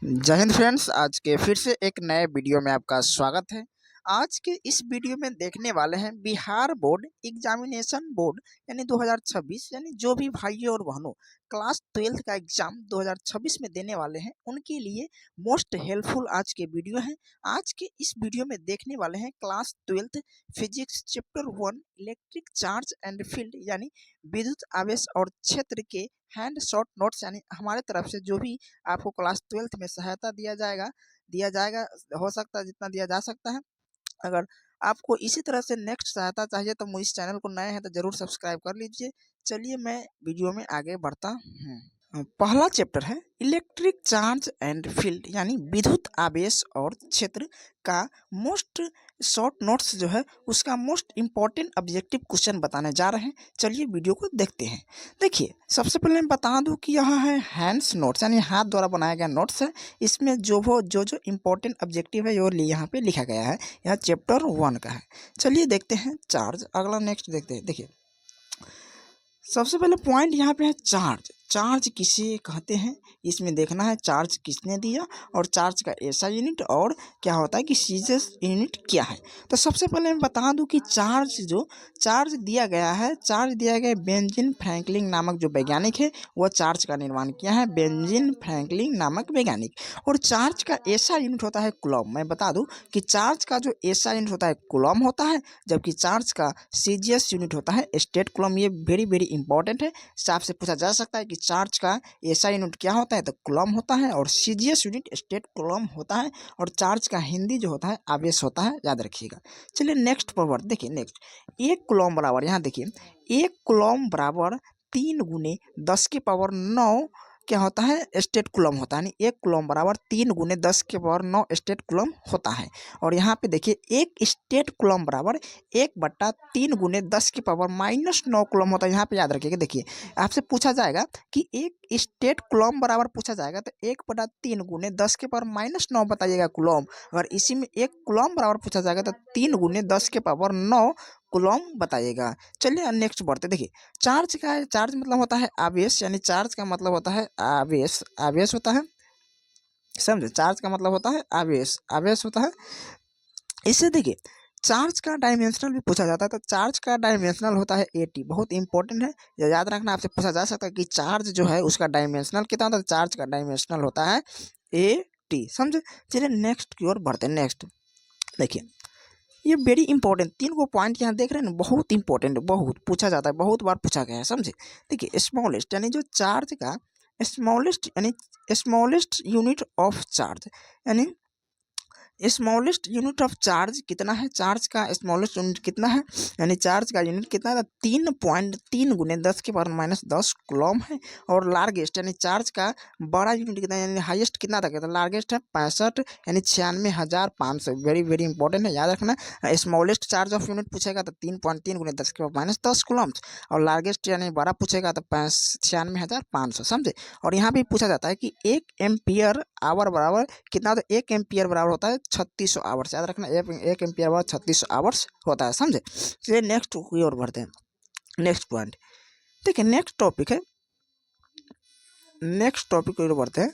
जय हिंद फ्रेंड्स। आज के फिर से एक नए वीडियो में आपका स्वागत है। आज के इस वीडियो में देखने वाले हैं बिहार बोर्ड एग्जामिनेशन बोर्ड यानी 2026 यानी जो भी भाइयों और बहनों क्लास 12 का एग्जाम 2026 में देने वाले हैं उनके लिए मोस्ट हेल्पफुल आज के वीडियो हैं। आज के इस वीडियो में देखने वाले हैं class 12 physics chapter 1 electric charge and field यानी विद्युत आवेश और क्षेत्र के हैंड शॉट नोट्स यानी हमारे तरफ से जो भी आपको क्लास 12 में सहायता दिया जाएगा हो सकता है जितना दिया जा सकता है। अगर आपको इसी तरह से नेक्स्ट सहायता चाहिए तो मुझे इस चैनल को नए हैं तो ज़रूर सब्सक्राइब कर लीजिए। चलिए मैं वीडियो में आगे बढ़ता हूँ। पहला चैप्टर है इलेक्ट्रिक चार्ज एंड फील्ड यानी विद्युत आवेश और क्षेत्र का मोस्ट शॉर्ट नोट्स जो है उसका मोस्ट इम्पॉर्टेंट ऑब्जेक्टिव क्वेश्चन बताने जा रहे हैं। चलिए वीडियो को देखते हैं। देखिए सबसे पहले मैं बता दूं कि यहाँ है हैंड्स नोट्स यानी हाथ द्वारा बनाया गया नोट्स है। इसमें जो इम्पोर्टेंट ऑब्जेक्टिव है वो यहाँ पे लिखा गया है। यह चैप्टर 1 का है। चलिए देखते हैं चार्ज। अगला नेक्स्ट देखते हैं। देखिए सबसे पहले पॉइंट यहाँ पे है चार्ज। चार्ज किसे कहते हैं इसमें देखना है। चार्ज किसने दिया और चार्ज का ऐसा यूनिट और क्या होता है कि सीजीएस यूनिट क्या है। तो सबसे पहले मैं बता दूं कि चार्ज दिया गया है। चार्ज दिया गया बेंजामिन फ्रैंकलिन नामक जो वैज्ञानिक है वह चार्ज का निर्माण किया है। बेंजामिन फ्रैंकलिन नामक वैज्ञानिक। और चार्ज का ऐसा यूनिट होता है कूलम। मैं बता दूं कि चार्ज का जो ऐसा यूनिट होता है कूलम होता है, जबकि चार्ज का सीजीएस यूनिट होता है स्टेट कूलम। ये वेरी इंपॉर्टेंट है। आपसे पूछा जा सकता है कि चार्ज का एसआई यूनिट क्या होता है तो कूलम होता है और सीजीएस यूनिट स्टेट कूलम होता है। और चार्ज का हिंदी जो होता है आवेश होता है, याद रखिएगा। चलिए नेक्स्ट पर देखिए। नेक्स्ट एक कूलम बराबर, यहाँ देखिए एक कूलम बराबर 3 × 10⁻9 क्या होता है स्टेट कूलम होता है। यानी एक कूलम बराबर 3 × 10⁻9 स्टेट कूलम होता है। और यहाँ पे देखिए एक स्टेट कूलम बराबर 1/3 × 10⁻⁻9 कूलम होता है। यहाँ पे याद रखिएगा। देखिए आपसे पूछा जाएगा कि एक स्टेट कूलम बराबर पूछा जाएगा तो 1/3 × 10⁻⁻9 बताइएगा कूलम। अगर इसी में एक कूलम बराबर पूछा जाएगा तो 3 × 10⁻9 कूलम बताइएगा। चलिए नेक्स्ट बढ़ते। देखिए चार्ज मतलब होता है आवेश, यानी चार्ज का मतलब होता है आवेश होता है। समझे, चार्ज का मतलब होता है आवेश होता है। इससे देखिए चार्ज का डायमेंशनल भी पूछा जाता है। तो चार्ज का डायमेंशनल होता है 80। बहुत इंपॉर्टेंट है, याद रखना। आपसे पूछा जा सकता है कि चार्ज जो है उसका डायमेंशनल कितना होता है। चार्ज का डायमेंशनल होता है 80। समझे। चलिए नेक्स्ट की ओर बढ़ते हैं। नेक्स्ट देखिए ये वेरी इंपॉर्टेंट 3 पॉइंट यहाँ देख रहे हैं ना, बहुत इंपॉर्टेंट, बहुत पूछा जाता है, बहुत बार पूछा गया है। समझे। देखिए स्मॉलेस्ट यानी जो चार्ज का स्मॉलेस्ट यानी स्मॉलेस्ट यूनिट ऑफ चार्ज यानी स्मॉलेस्ट यूनिट ऑफ चार्ज कितना है। चार्ज का स्मॉलेस्ट यूनिट कितना है यानी चार्ज का यूनिट कितना है 3.3 × 10⁻−10 कूलम है। और लार्जेस्ट यानी चार्ज का बड़ा यूनिट कितना है यानी हाईएस्ट कितना था कहता लार्जेस्ट है 65 यानी 96,500। वेरी इंपॉर्टेंट है, याद रखना। स्मॉलेस्ट चार्ज ऑफ यूनिट पूछेगा तो 3.3 × 10⁻−10 कूलम और लार्जेस्ट यानी बड़ा पूछेगा तो 96,500। समझे। और यहाँ भी पूछा जाता है कि 1 एम्पियर आवर बराबर कितना होता है। 1 एम्पियर बराबर होता है 3600 आवर्स। याद रखना 1 एम्पियर बराबर 3600 आवर्स होता है। समझे। चलिए नेक्स्ट की ओर बढ़ते हैं। नेक्स्ट पॉइंट देखिए नेक्स्ट टॉपिक की ओर बढ़ते हैं।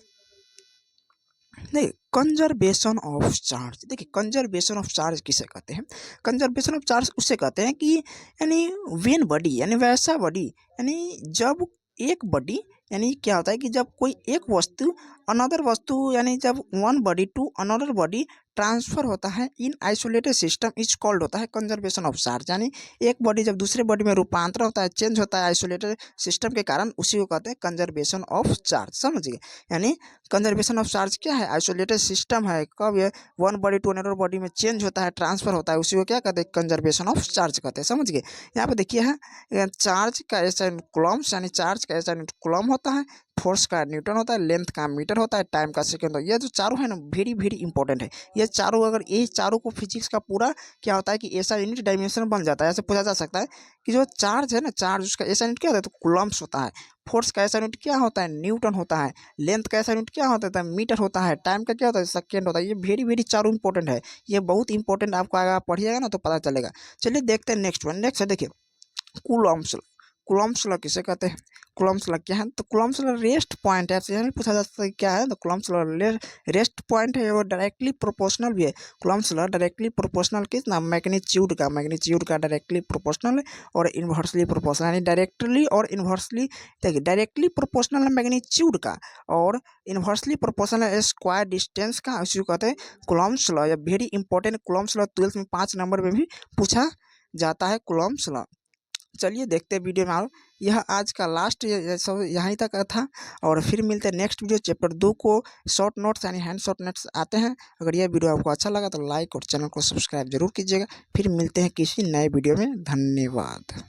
देखिए कंजर्वेशन ऑफ चार्ज। देखिए कंजर्वेशन ऑफ चार्ज किसे कहते हैं। कंजर्वेशन ऑफ चार्ज उससे कहते हैं कि यानी वेन बॉडी यानी वैसा बॉडी यानी जब एक बॉडी यानी क्या होता है कि जब कोई एक वस्तु अनदर वस्तु यानी जब one body to another body transfer होता है in isolated system is called होता है कंजर्वेशन ऑफ चार्ज। यानी एक बॉडी जब दूसरे बॉडी में रूपांतर होता है, चेंज होता है आइसोलेटेड सिस्टम के कारण, उसी को कहते हैं कंजर्वेशन ऑफ चार्ज। समझिए। यानी कंजर्वेशन ऑफ चार्ज क्या है, आइसोलेटेड सिस्टम है। कब ये one body to another body में चेंज होता है, ट्रांसफर होता है, उसी को क्या कहते हैं कंजर्वेशन ऑफ चार्ज कहते हैं। समझ गए। यहाँ पे देखिए है चार्ज का ऐसा कूलम्स यानी चार्ज का ऐसा कूलम होता है, फोर्स का न्यूटन होता है, लेंथ का मीटर होता है, टाइम का सेकंड होता है। ये जो चारों है ना वेरी इंपॉर्टेंट है। ये चारों अगर ये चारों को फिजिक्स का पूरा क्या होता है कि ऐसा यूनिट डायमेंशन बन जाता है। ऐसे पूछा जा सकता है कि जो चार्ज है ना, चार्ज उसका ऐसा यूनिट क्या होता है तो कूलम्स होता है। फोर्स का ऐसा यूनिट क्या होता है न्यूटन होता है। लेंथ का ऐसा यूनिट क्या होता है मीटर होता है। टाइम का क्या होता है सेकेंड होता है। ये वेरी चारों इंपॉर्टेंट है। ये बहुत इंपॉर्टेंट आपको अगर पढ़िएगा ना तो पता चलेगा। चलिए देखते हैं नेक्स्ट वन। नेक्स्ट है देखिए कूलम्स कूलम्ब्स लॉ किसे कहते हैं? कूलम्ब्स लॉ क्या है? तो कूलम्ब्स लॉ रेस्ट पॉइंट है। ऐसे नहीं पूछा जा सकता कि क्या है, तो कूलम्ब्स लॉ रेस्ट पॉइंट है और डायरेक्टली प्रोपोर्शनल भी है। कूलम्ब्स लॉ डायरेक्टली प्रोपोर्शनल कितना? मैग्नीट्यूड का डायरेक्टली प्रोपोर्शनल और इन्वर्सली प्रोपोर्शनल, यानी डायरेक्टली और इन्वर्सली। देखिए डायरेक्टली प्रोपोर्शनल है मैग्नीट्यूड का और इन्वर्सली प्रोपोर्शनल है स्क्वायर डिस्टेंस का, इसी को कहते हैं कूलम्ब्स लॉ। या very important Coulomb's law 12th में 5 नंबर में भी पूछा जाता है कूलम्ब्स लॉ। चलिए देखते हैं वीडियो में आओ। यह आज का लास्ट सब यहीं तक था और फिर मिलते हैं नेक्स्ट वीडियो चैप्टर 2 को। शॉर्ट नोट्स यानी हैंड शॉर्ट नोट्स आते हैं। अगर यह वीडियो आपको अच्छा लगा तो लाइक और चैनल को सब्सक्राइब जरूर कीजिएगा। फिर मिलते हैं किसी नए वीडियो में। धन्यवाद।